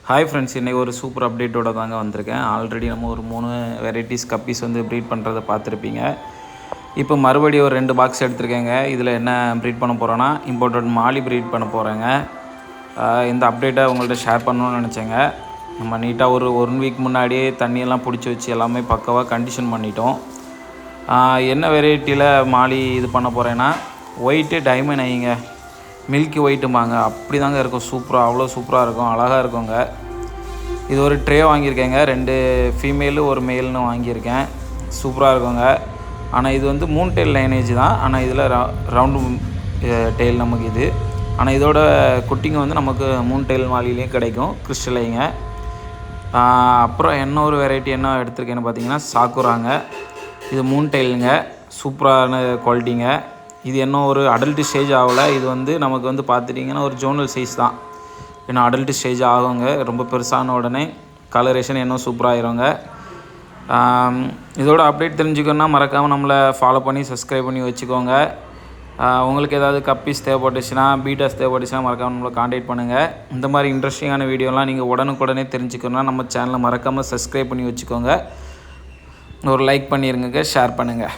Hi friends, இன்றைக்கி ஒரு super அப்டேட்டோட தாங்க வந்திருக்கேன். ஆல்ரெடி நம்ம ஒரு 3 வெரைட்டிஸ் கப்பீஸ் வந்து ப்ரீட் பண்ணுறதை பார்த்துருப்பீங்க. இப்போ மறுபடியும் ஒரு 2 பாக்ஸ் எடுத்திருக்கேங்க. இதில் என்ன ப்ரீட் பண்ண போகிறோன்னா, இம்போர்ட்டட் மாலி ப்ரீட் பண்ண போகிறேங்க. இந்த அப்டேட்டை உங்கள்கிட்ட ஷேர் பண்ணணும்னு நினச்சேங்க. நம்ம நீட்டாக ஒரு 1 வீக் முன்னாடியே தண்ணியெல்லாம் பிடிச்சி வச்சு எல்லாமே பக்காவாக கண்டிஷன் பண்ணிட்டோம். என்ன வெரைட்டியில் மாலி இது பண்ண போகிறேன்னா, ஒயிட்டு டைமண்ட் ஐங்க, மில்கி ஒயிட்டுமாங்க, அப்படி தாங்க இருக்கும். சூப்பராக, அவ்வளோ சூப்பராக இருக்கும், அழகாக இருக்குங்க. இது ஒரு ட்ரே வாங்கியிருக்கேங்க. 2 ஃபீமேலு ஒரு மேல்னு வாங்கியிருக்கேன். சூப்பராக இருக்குங்க. ஆனால் இது வந்து 3 டெயில் லைனேஜ் தான். ஆனால் இதில் ரவுண்டு டெயில் நமக்கு இது. ஆனால் இதோட குட்டிங்க வந்து நமக்கு 3 டெயில் மாலிலையும் கிடைக்கும், கிறிஸ்டலைங்க. அப்புறம் என்ன ஒரு வெரைட்டி என்ன எடுத்திருக்கேன்னு பார்த்தீங்கன்னா, சாக்குராங்க. இது 3 டெயிலுங்க, சூப்பரான குவாலிட்டிங்க. இது என்ன ஒரு அடல்ட் ஸ்டேஜ் ஆகலை. இது வந்து நமக்கு வந்து பார்த்துட்டிங்கன்னா ஒரு ஜோனல் சைஸ் தான். ஏன்னா அடல்ட் ஸ்டேஜ் ஆகுங்க. ரொம்ப பெருசான உடனே கலரேஷன் இன்னும் சூப்பராகிருங்க. இதோட அப்டேட் தெரிஞ்சுக்கணுன்னா மறக்காமல் நம்மளை ஃபாலோ பண்ணி சப்ஸ்கிரைப் பண்ணி வச்சுக்கோங்க. உங்களுக்கு ஏதாவது கப்பீஸ் தேவைப்பட்டுச்சுன்னா, பீட்டாஸ் தேவைப்பட்டுச்சுன்னா மறக்காமல் நம்மளை காண்டாக்ட் பண்ணுங்கள். இந்த மாதிரி இன்ட்ரெஸ்டிங்கான வீடியோலாம் நீங்கள் உடனுக்குடனே தெரிஞ்சுக்கணுன்னா நம்ம சேனலை மறக்காமல் சப்ஸ்கிரைப் பண்ணி வச்சுக்கோங்க. ஒரு லைக் பண்ணிடுங்க, ஷேர் பண்ணுங்கள்.